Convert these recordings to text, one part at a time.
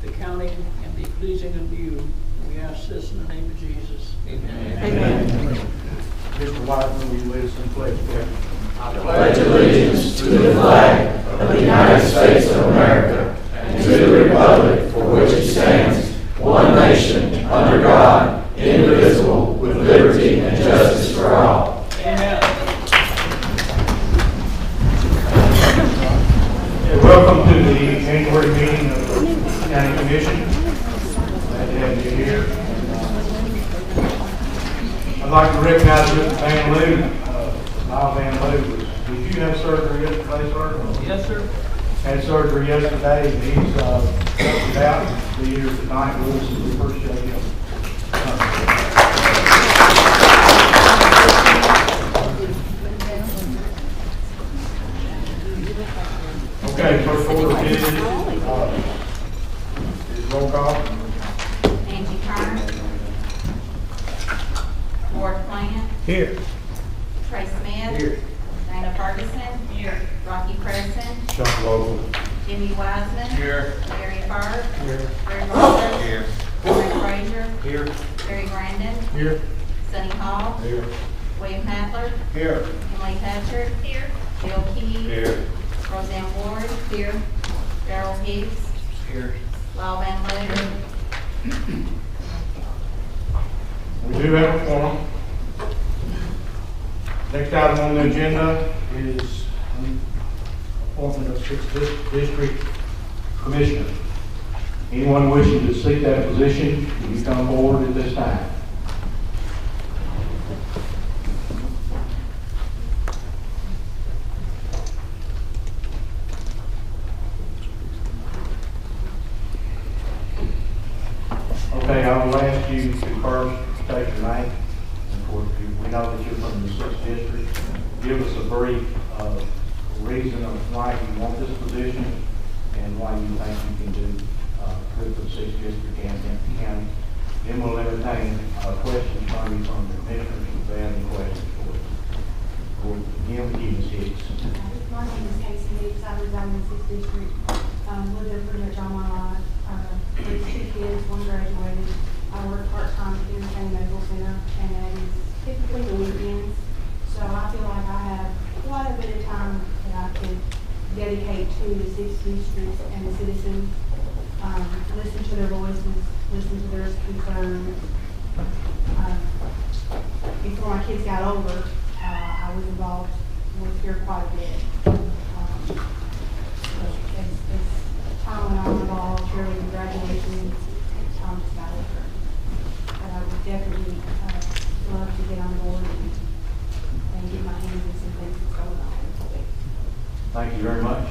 the county, and be pleasing unto you. We ask this in the name of Jesus. Amen. Amen. Mr. Wiseman, will you lead us in pledge, please? I pledge allegiance to the flag of the United States of America and to the republic for which it stands, one nation, under God, indivisible, with liberty and justice for all. Amen. Welcome to the January meeting of the County Commission. Glad to have you here. I'd like to recognize Mr. Van Loo. Lyle Van Loo, did you have surgery yesterday, sir? Yes, sir. Had surgery yesterday, and he's worked out to be here tonight with us, and we appreciate him. Okay, first order is roll call. Angie Turner. Ward Plant. Here. Trey Smith. Here. Dana Ferguson. Here. Rocky Preston. Chuck Local. Jimmy Wiseman. Here. Larry Bird. Here. Greg Rogers. Here. Greg Frazier. Here. Barry Brandon. Here. Sonny Hall. Here. William Hatler. Here. Emily Thatcher. Here. Bill Key. Here. Roseanne Ward. Here. Darrell Hicks. Here. Lyle Van Loo. We do have a forum. Next item on the agenda is appointment of 6th District Commissioner. Anyone wishing to seek that position, you come forward at this time. Okay, I will ask you to first state your name. Of course, we know that you're from the 6th District. Give us a brief reason of why you want this position and why you think you can do good for the 6th District and Benton County. Then we'll entertain questions from you from the commissioners if they have any questions for us. We'll begin with you, Ms. Hicks. My name is Casey Hicks. I reside in the 6th District. Lived there pretty much all my life. Raised 2 kids, one graduated. I work part-time at the Entertainment Medical Center, and that is typically the weekends. So I feel like I have quite a bit of time that I could dedicate to the 6th District and the citizens. Listen to their voices, listen to their concerns. Before my kids got older, I was involved with here quite a bit. As time went on, involved, cheerleading, graduation, time just got over. But I would definitely love to get on board and get my hands in some things that's going on. Thank you very much.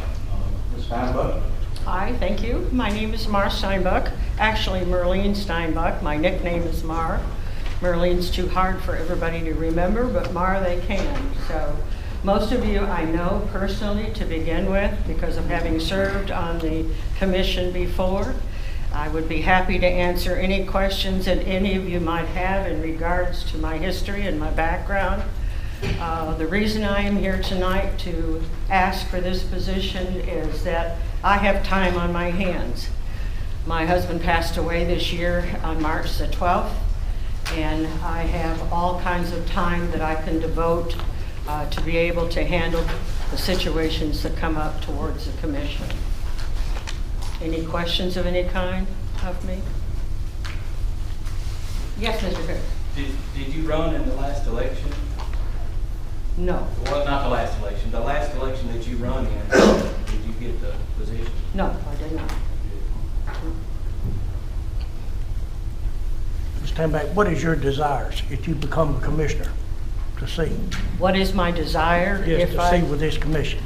Ms. Steinbeck. Hi, thank you. My name is Mar Steinbeck. Actually, Merlene Steinbeck. My nickname is Mar. Merlene's too hard for everybody to remember, but Mar they can. So most of you I know personally to begin with because of having served on the commission before. I would be happy to answer any questions that any of you might have in regards to my history and my background. The reason I am here tonight to ask for this position is that I have time on my hands. My husband passed away this year on March the 12th, and I have all kinds of time that I can devote to be able to handle the situations that come up towards the commission. Any questions of any kind of me? Yes, Mr. Cook. Did you run in the last election? No. Well, not the last election. The last election that you run in, did you get the position? No, I did not. Ms. Steinbeck, what is your desires if you become a commissioner to see? What is my desire? Yes, if to see with this commission.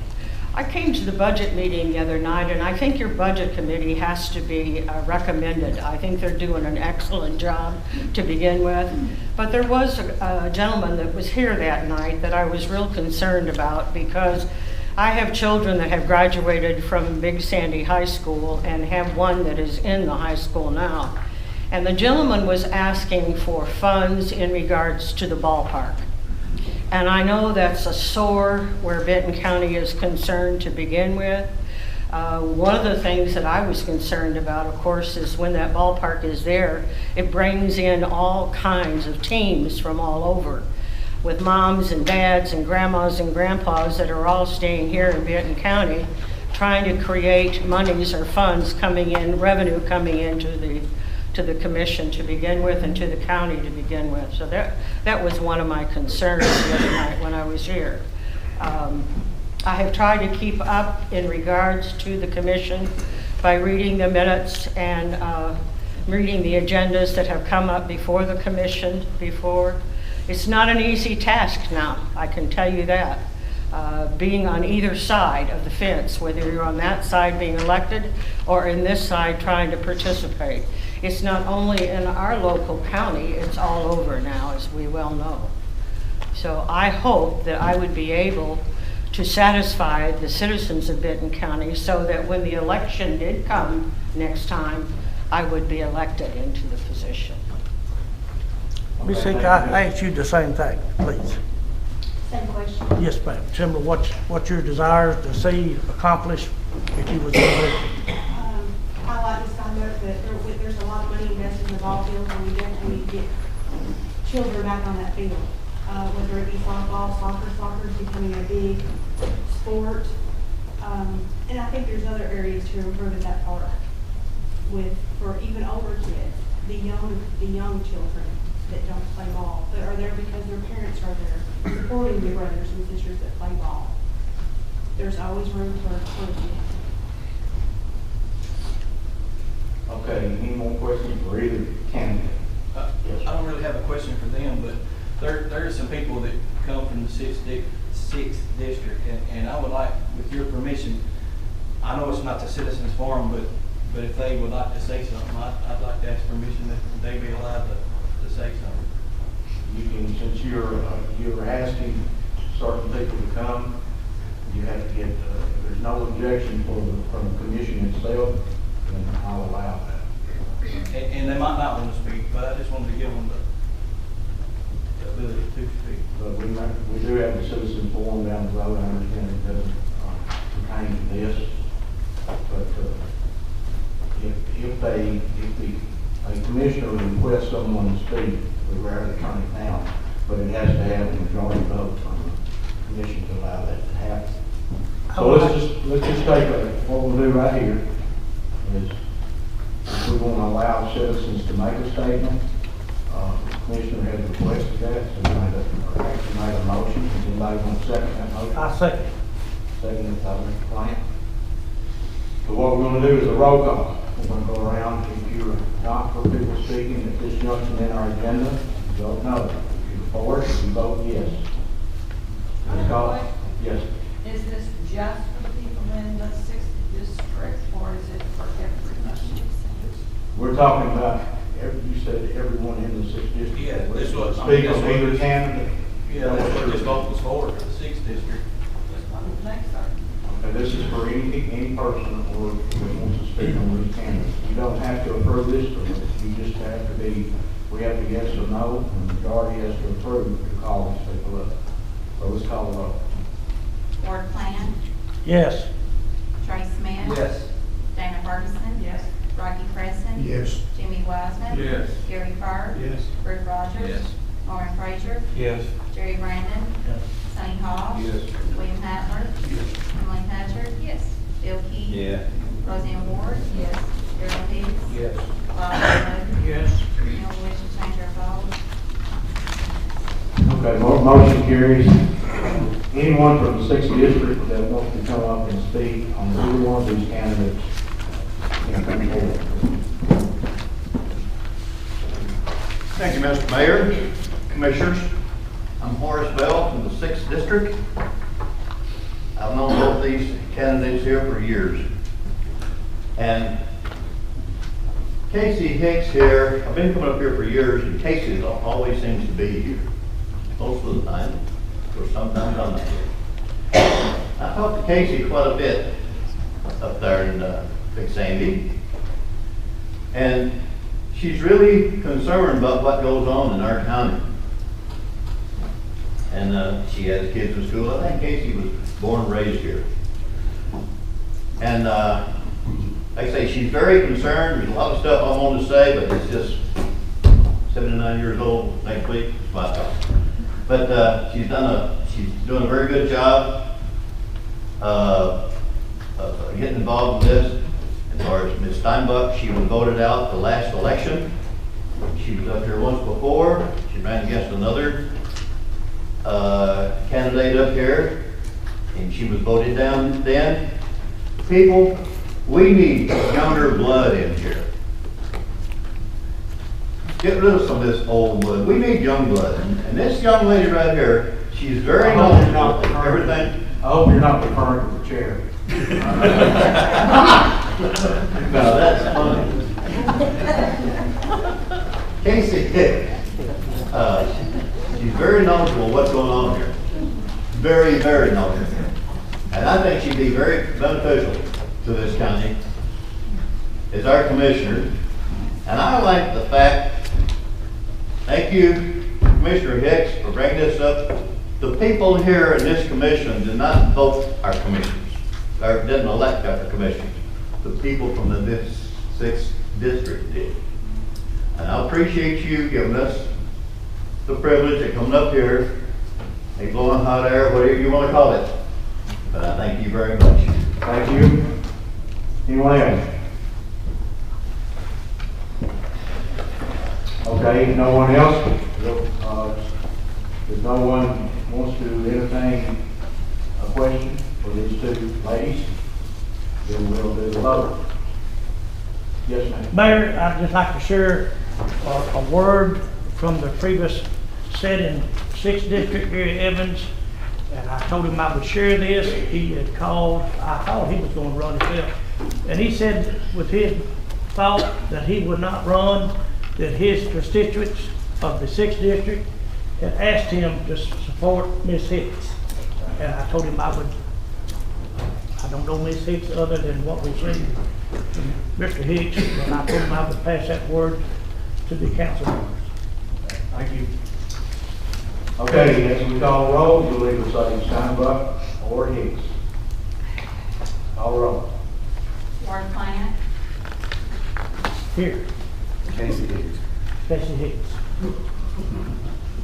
I came to the budget meeting the other night, and I think your budget committee has to be recommended. I think they're doing an excellent job to begin with. But there was a gentleman that was here that night that I was real concerned about because I have children that have graduated from Big Sandy High School and have one that is in the high school now. And the gentleman was asking for funds in regards to the ballpark. And I know that's a sore where Benton County is concerned to begin with, One of the things that I was concerned about, of course, is when that ballpark is there, it brings in all kinds of teams from all over, with moms and dads and grandmas and grandpas that are all staying here in Benton County, trying to create monies or funds coming in, revenue coming into the commission to begin with and to the county to begin with. So that was one of my concerns the other night when I was here. I have tried to keep up in regards to the commission by reading the minutes and reading the agendas that have come up before the commission before. It's not an easy task now, I can tell you that. Being on either side of the fence, whether you're on that side being elected or in this side trying to participate. It's not only in our local county, it's all over now, as we well know. So I hope that I would be able to satisfy the citizens of Benton County so that when the election did come next time, I would be elected into the position. Ms. Hick, I asked you the same thing, please. Same question. Yes, ma'am. Similar, what's your desires to see accomplished if you was elected? I like this conduct that there's a lot of money invested in the ball fields, and we definitely need to get children back on that field. Whether it be softball, soccer is becoming a big sport. And I think there's other areas to improve at that park for even older kids, the young children that don't play ball, that are there because their parents are there, supporting their brothers and sisters that play ball. There's always room for improvement. Okay, any more questions for either candidate? Yes, I don't really have a question for them, but there are some people that come from the sixth district, and I would like, with your permission, I know it's not the citizens forum, but if they would like to say something, I'd like to ask permission that they be allowed to say something. You can, since you're asking certain people to come, you have to get, if there's no objection from the commission itself, then I'll allow that. And they might not want to speak, but I just wanted to give them the ability to speak. But we do have a citizen forum down the road. I understand it doesn't pertain to this. But if a commissioner requests someone to speak, we rarely turn it down. But it has to have a majority vote from the commission to allow that to happen. So let's just take what we'll do right here is if we want to allow citizens to make a statement. The commissioner has requested that, so actually made a motion. Does anybody want to second that motion? I second. Second it by Mr. Plant. So what we're going to do is a roll call. We're going to go around. If you're not for people speaking at this junction in our agenda, you vote no. If you're for it, you vote yes. Ms. Collins? Yes. Is this just for people in the 6th district, or is it for everybody? We're talking about, you said everyone in the 6th district. Yeah, that's what. Speak on either candidate. Yeah, that's what this vote was for the 6th district. Just one of the next, sir. Okay, this is for any person or who wants to speak on these candidates. You don't have to approve this, but you just have to be, we have to yes or no, and the majority has to approve to call these people up. So let's call the roll. Ward Plan, Yes. Trey Smith. Yes. Dana Ferguson. Yes. Rocky Preston. Yes. Jimmy Wiseman. Yes. Gary Fur. Yes. Rick Rogers. Yes. Lauren Frazier. Yes. Jerry Brandon. Yes. Sonny Hawk. Yes. William Hattler. Emily Thatcher. Yes. Bill Key. Yeah. Roseanne Ward. Yes. Darrell Hicks. Yes. Bob Wood. Yes. Anyone wish to change our vote? Okay, motion carries. Anyone from the 6th district that wants to come up and speak on either one of these candidates can come forward. Thank you, Mr. Mayor, Commissioners. I'm Horace Bell from the 6th District. I've known both these candidates here for years. And Casey Hicks here, I've been coming up here for years, and Casey always seems to be here. Most of the time, or sometimes I'm not here. I talked to Casey quite a bit up there in Big Sandy. And she's really concerned about what goes on in our county. And she has kids in school. I think Casey was born and raised here. And like I say, she's very concerned. There's a lot of stuff I want to say, but it's just 79 years old next week. It's my time. But she's doing a very good job of getting involved in this. As far as Ms. Steinbeck, she was voted out the last election. She was up here once before. She ran against another candidate up here, and she was voted down then. People, we need younger blood in here. Get rid of some of this old blood. We need young blood. And this young lady right here, she's very knowledgeable in everything. I hope you're not referring to the chair. No, that's funny. Casey Hicks, she's very knowledgeable what's going on here. Very, very knowledgeable. And I think she'd be very beneficial to this county as our commissioner. And I like the fact, thank you, Commissioner Hicks, for bringing this up. The people here in this commission did not vote our commissioners, or didn't elect our commissioners. The people from the 6th district did. And I appreciate you giving us the privilege of coming up here, and blowing hot air, whatever you want to call it. But I thank you very much. Thank you. Anyone else? Okay, no one else? If no one wants to entertain a question for these two ladies, then we'll do the vote. Yes, ma'am. Mayor, I'd just like to share a word from the previous sitting 6th District, Gary Evans, and I told him I would share this. He had called, I thought he was going to run himself, and he said with his thought that he would not run, that his constituents of the 6th District had asked him to support Ms. Hicks. And I told him I don't know Ms. Hicks other than what we've seen from Mr. Hicks, and I told him I would pass that word to the council members. Thank you. Okay, as we call roll, you'll either say Steinbeck or Hicks. Call roll. Ward Plant, Here, Casey Hicks. Casey Hicks.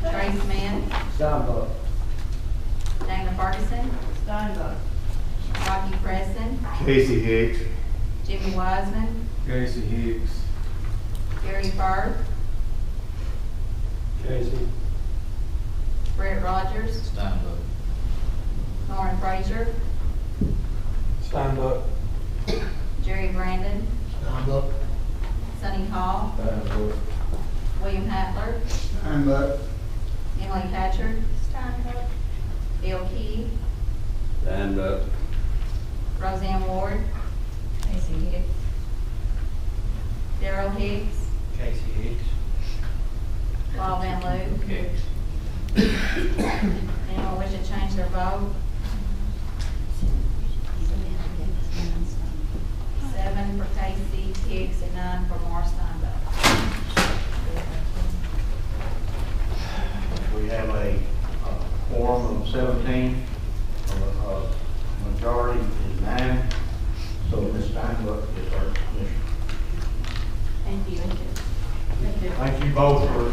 Trey Smith, Steinbeck. Dana Ferguson, Steinbeck. Rocky Preston, Casey Hicks. Jimmy Wiseman, Casey Hicks. Gary Fur, Casey. Brett Rogers, Steinbeck. Lauren Frazier, Steinbeck. Jerry Brandon, Steinbeck. Sonny Hall, Steinbeck. William Hatler, Steinbeck. Emily Thatcher, Bill Key, Steinbeck. Roseanne Ward, Casey Hicks, Darrell Hicks, Casey Hicks. Lyle Van Loo. Anyone wish to change their vote? 7 for Casey Hicks and 9 for Mar Steinbeck. We have a quorum of 17. Majority is 9. So Ms. Steinbeck is our commissioner. Thank you. Thank you both for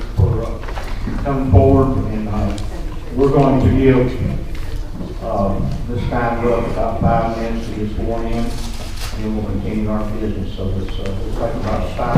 coming forward, and we're going to give Ms. Steinbeck about 5 minutes to get sworn in, and then we'll continue our business. So let's take about 5